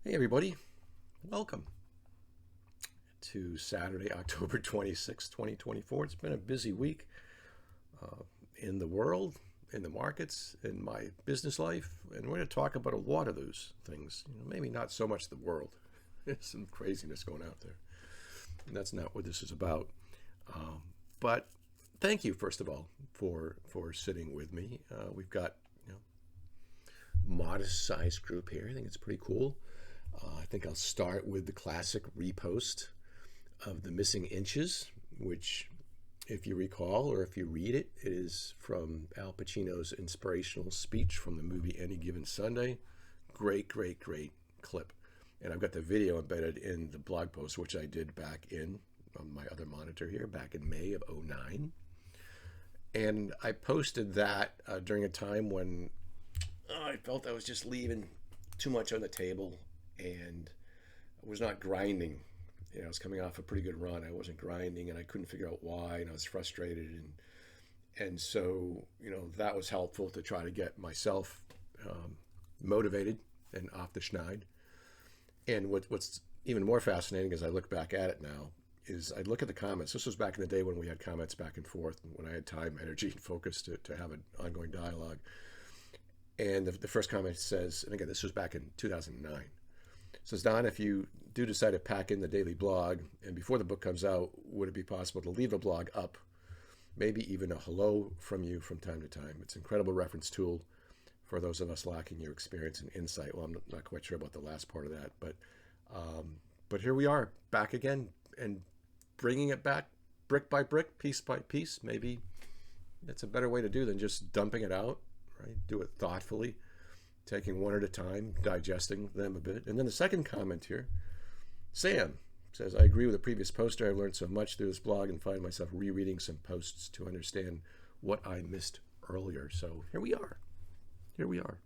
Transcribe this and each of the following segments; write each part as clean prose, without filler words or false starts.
Hey, everybody. Welcome to Saturday, October 26th, 2024. It's been a busy week in the world, in the markets, in my business life, and we're going to talk about a lot of those things. Maybe not so much the world. There's some craziness going out there, and that's not what this is about. But thank you, first of all, for sitting with me. We've got modest sized group here. I think it's pretty cool. I think I'll start with the classic repost of The Missing Inches, which, if you recall or if you read it, it is from Al Pacino's inspirational speech from the movie Any Given Sunday. Great, great, great clip. And I've got the video embedded in the blog post, which I did back in on my other monitor here back in May of '09. And I posted that during a time when I felt I was just leaving too much on the table and I was not grinding. I was coming off a pretty good run. I wasn't grinding, and I couldn't figure out why, and I was frustrated, and so that was helpful to try to get myself motivated and off the schneid. And what's even more fascinating as I look back at it now is I look at the comments. This was back in the day when we had comments back and forth, when I had time, energy, and focus to have an ongoing dialogue. And the first comment says, and again, this was back in 2009. Says, Don, if you do decide to pack in the daily blog, and before the book comes out, would it be possible to leave a blog up? Maybe even a hello from you from time to time. It's an incredible reference tool for those of us lacking your experience and insight. Well, I'm not quite sure about the last part of that, but here we are, back again, and bringing it back brick by brick, piece by piece. Maybe that's a better way to do than just dumping it out, right? Do it thoughtfully, taking one at a time, digesting them a bit. And then the second comment here, Sam says, I agree with the previous poster. I've learned so much through this blog and find myself rereading some posts to understand what I missed earlier. So here we are. Here we are.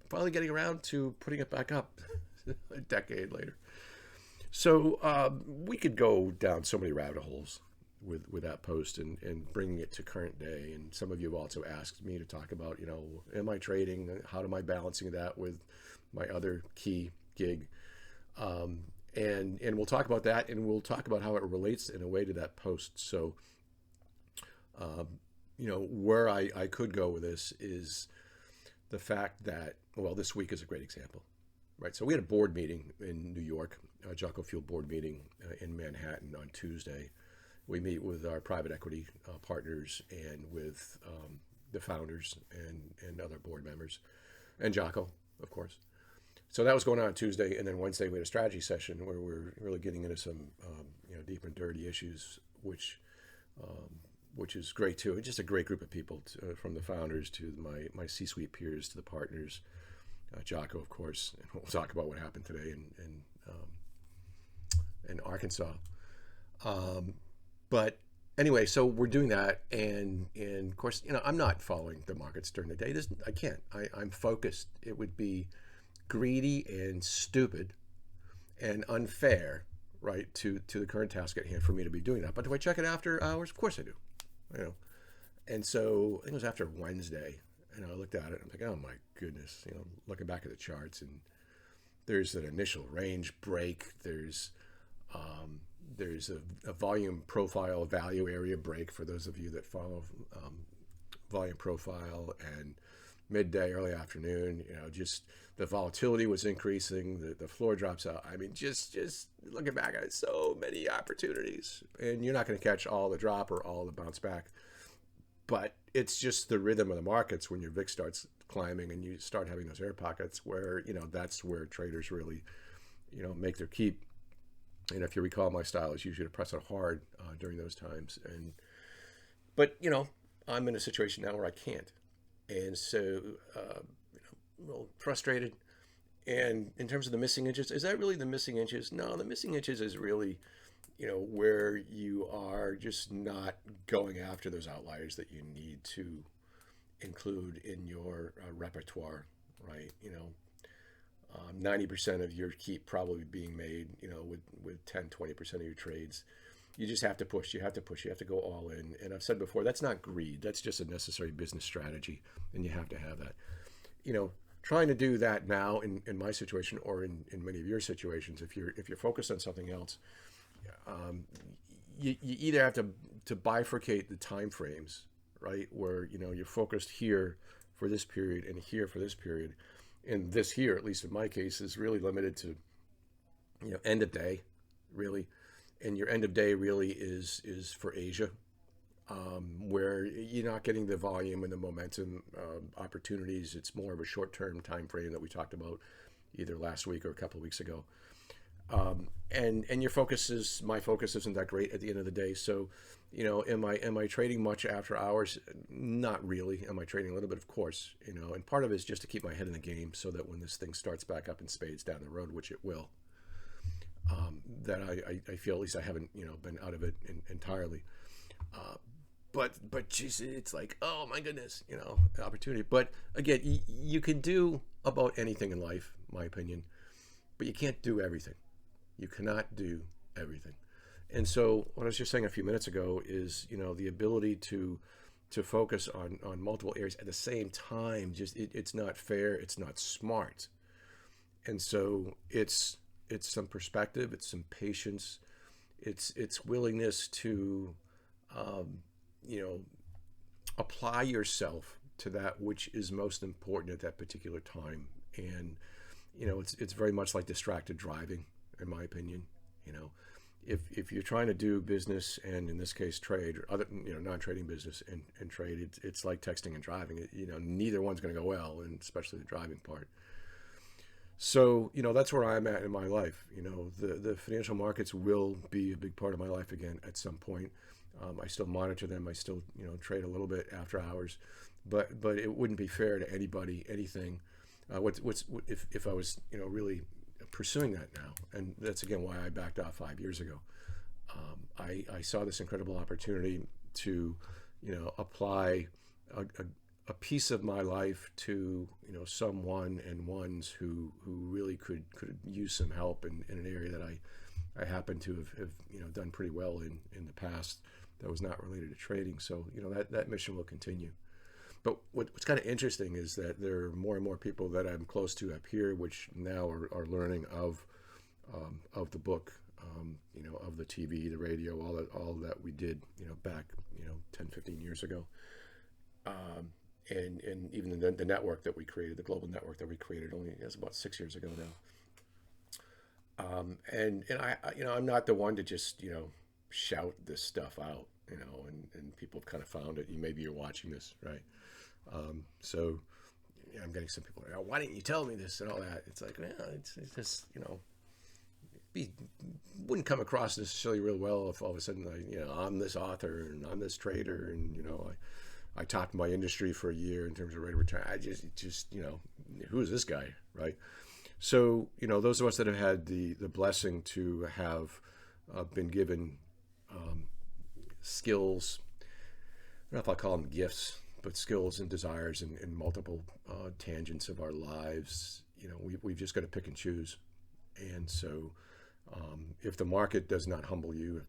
Finally getting around to putting it back up a decade later. So we could go down so many rabbit holes with that post and bringing it to current day. And some of you have also asked me to talk about, am I trading? How am I balancing that with my other key gig? And we'll talk about that, and we'll talk about how it relates in a way to that post. So, where I could go with this is the fact that, well, this week is a great example, right? So we had a board meeting in New York, a Jocko Fuel board meeting in Manhattan on Tuesday. We meet with our private equity partners and with the founders and other board members, and Jocko, of course. So that was going on Tuesday, and then Wednesday we had a strategy session where we're really getting into some deep and dirty issues, which is great too. It's just a great group of people, from the founders to my C-suite peers to the partners, Jocko, of course, and we'll talk about what happened today in Arkansas. But anyway, so we're doing that, and of course, I'm not following the markets during the day. I can't. I'm focused. It would be greedy and stupid and unfair, right, to the current task at hand for me to be doing that. But do I check it after hours? Of course I do. And so I think it was after Wednesday, and I looked at it. I'm like, oh my goodness, looking back at the charts, and there's an initial range break. There's a volume profile value area break for those of you that follow volume profile, and midday, early afternoon, just the volatility was increasing, the floor drops out. I mean, just looking back at it, so many opportunities, and you're not going to catch all the drop or all the bounce back, but it's just the rhythm of the markets when your VIX starts climbing and you start having those air pockets where, that's where traders really, make their keep. And if you recall, my style is usually to press it hard during those times. But I'm in a situation now where I can't. And so, a little frustrated. And in terms of the missing inches, is that really the missing inches? No, the missing inches is really, where you are just not going after those outliers that you need to include in your repertoire, right? 90% of your keep probably being made, with 10, 20% of your trades. You just have to push. You have to push. You have to go all in. And I've said before, that's not greed. That's just a necessary business strategy, and you have to have that. trying to do that now in my situation or in many of your situations, if you're focused on something else, you either have to bifurcate the time frames, right? Where you're focused here for this period and here for this period, and this here, at least in my case, is really limited to end of day, really, and your end of day really is for Asia, where you're not getting the volume and the momentum opportunities. It's more of a short-term time frame that we talked about either last week or a couple of weeks ago. And my focus isn't that great at the end of the day. So, am I trading much after hours? Not really. Am I trading a little bit? Of course, and part of it is just to keep my head in the game so that when this thing starts back up in spades down the road, which it will, that I feel at least I haven't, been out of it entirely. But geez, it's like, oh my goodness, opportunity. But again, you can do about anything in life, my opinion, but you can't do everything. You cannot do everything. And so what I was just saying a few minutes ago is, the ability to focus on multiple areas at the same time, just it's not fair, it's not smart. And so it's some perspective, it's some patience, it's willingness to apply yourself to that which is most important at that particular time. And it's very much like distracted driving, in my opinion. If you're trying to do business, and in this case trade, or other non-trading business and trade, it's like texting and driving. Neither one's going to go well, and especially the driving part. So that's where I'm at in my life. The financial markets will be a big part of my life again at some point. I still monitor them. I still trade a little bit after hours, but it wouldn't be fair to anybody, anything. If I was really pursuing that now, and that's again why I backed off 5 years ago. I saw this incredible opportunity to apply a piece of my life to someone and ones who really could use some help in an area that I happen to have done pretty well in the past that was not related to trading. So that mission will continue. But what's kind of interesting is that there are more and more people that I'm close to up here, which now are learning of the book, of the TV, the radio, all that we did, back 10, 15 years ago, and even the network that we created, the global network that we created, it's about 6 years ago now. And I I'm not the one to just shout this stuff out, and people have kind of found it. Maybe you're watching this, right? So I'm getting some people, why didn't you tell me this and all that? It's like, it's just, wouldn't come across necessarily real well if all of a sudden I'm this author and I'm this trader, and I taught my industry for a year in terms of rate of return. I just who is this guy, right? So those of us that have had the blessing to have been given skills, I don't know if I'll call them gifts, but skills and desires in multiple tangents of our lives. We've just got to pick and choose. And so if the market does not humble you,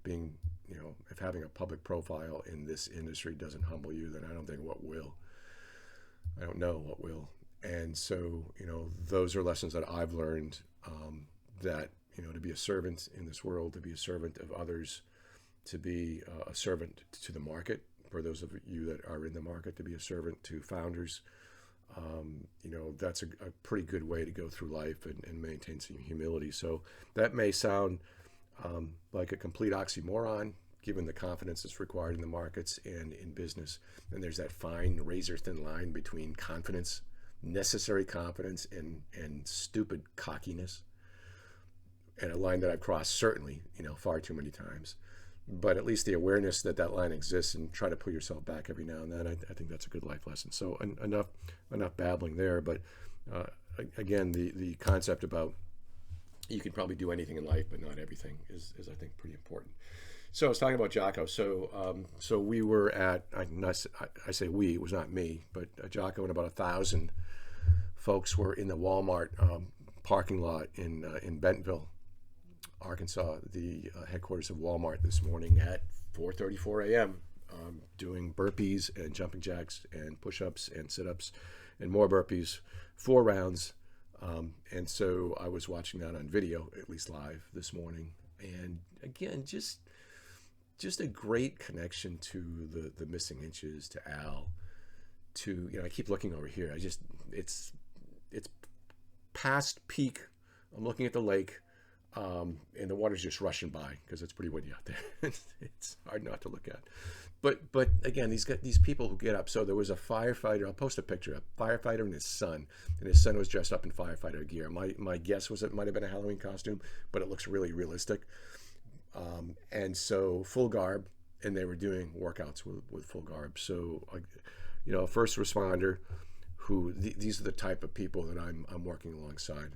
if having a public profile in this industry doesn't humble you, then I don't think what will. I don't know what will. And so, those are lessons that I've learned, that, to be a servant in this world, to be a servant of others, to be a servant to the market, for those of you that are in the market, to be a servant to founders, that's a pretty good way to go through life and maintain some humility. So that may sound like a complete oxymoron, given the confidence that's required in the markets and in business. And there's that fine razor-thin line between confidence, necessary confidence, and stupid cockiness, and a line that I've crossed certainly, far too many times. But at least the awareness that line exists, and try to pull yourself back every now and then, I think that's a good life lesson. So enough babbling there. But again, the concept about you can probably do anything in life, but not everything is I think pretty important. So I was talking about Jocko. So we were at, I say we, it was not me, but Jocko and about 1,000 folks were in the Walmart parking lot in Bentonville, Arkansas, the headquarters of Walmart, this morning at 4:34 a.m., doing burpees and jumping jacks and push-ups and sit-ups and more burpees, 4 rounds. And so I was watching that on video, at least live this morning. And again, just a great connection to the missing inches, to Al, to, I keep looking over here. It's past peak. I'm looking at the lake, and the water's just rushing by because it's pretty windy out there. It's hard not to look at. But again, these people who get up. So there was a firefighter. I'll post a picture. A firefighter and his son was dressed up in firefighter gear. My guess was it might have been a Halloween costume, but it looks really realistic. And so full garb, and they were doing workouts with full garb. So, a first responder these are the type of people that I'm working alongside.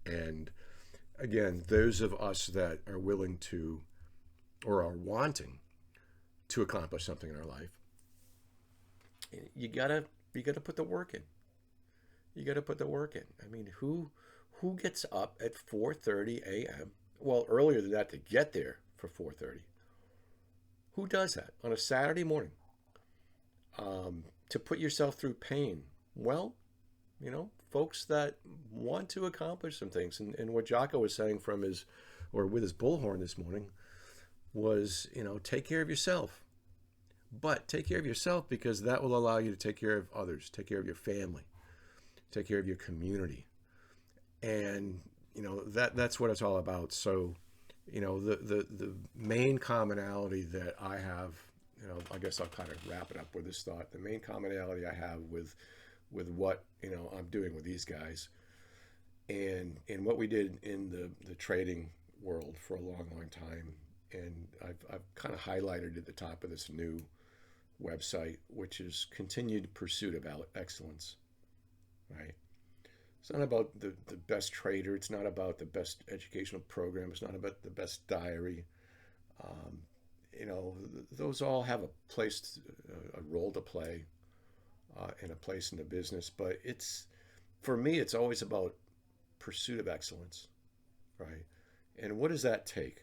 And again, those of us that are willing to, or are wanting to accomplish something in our life, you gotta put the work in. You gotta put the work in. I mean, who gets up at 4:30 a.m.? Well, earlier than that to get there for 4:30. Who does that on a Saturday morning? To put yourself through pain. Well, folks that want to accomplish some things, and what Jocko was saying with his bullhorn this morning was, take care of yourself. But take care of yourself because that will allow you to take care of others, take care of your family, take care of your community. And, that's what it's all about. So, the main commonality that I have, I guess I'll kind of wrap it up with this thought. The main commonality I have with what, I'm doing with these guys and what we did in the trading world for a long, long time. And I've kind of highlighted at the top of this new website, which is continued pursuit of excellence, right? It's not about the best trader. It's not about the best educational program. It's not about the best diary. Those all have a place, a role to play, and a place in the business. But for me, it's always about pursuit of excellence, right? And what does that take?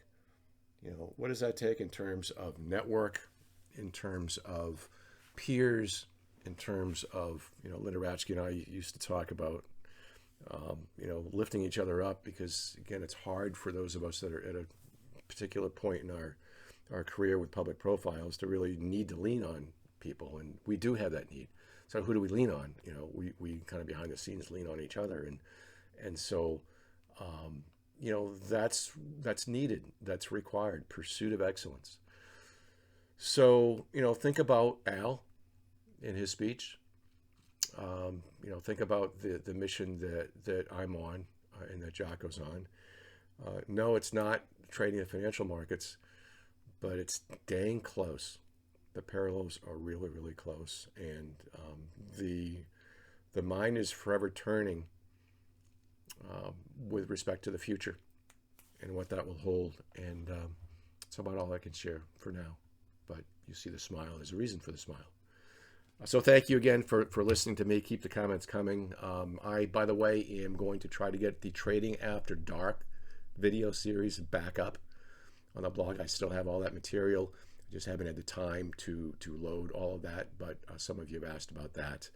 What does that take in terms of network, in terms of peers, in terms of, Linda Ratsky and I used to talk about, lifting each other up, because again, it's hard for those of us that are at a particular point in our career with public profiles to really need to lean on people. And we do have that need. So who do we lean on? We kind of behind the scenes lean on each other. And so, that's needed, that's required, pursuit of excellence. So, think about Al in his speech. Think about the mission that I'm on and that Jocko's on. No, it's not trading the financial markets, but it's dang close. The parallels are really, really close. And the mind is forever turning with respect to the future and what that will hold. And it's about all I can share for now. But you see the smile. There's a reason for the smile. So thank you again for listening to me. Keep the comments coming. I, by the way, am going to try to get the Trading After Dark video series back up on the blog. I still have all that material. I just haven't had the time to load all of that, but some of you have asked about that.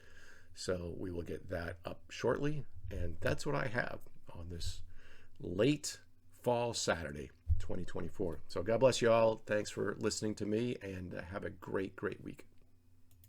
So we will get that up shortly. And that's what I have on this late fall Saturday, 2024. So God bless you all. Thanks for listening to me, and have a great, great week.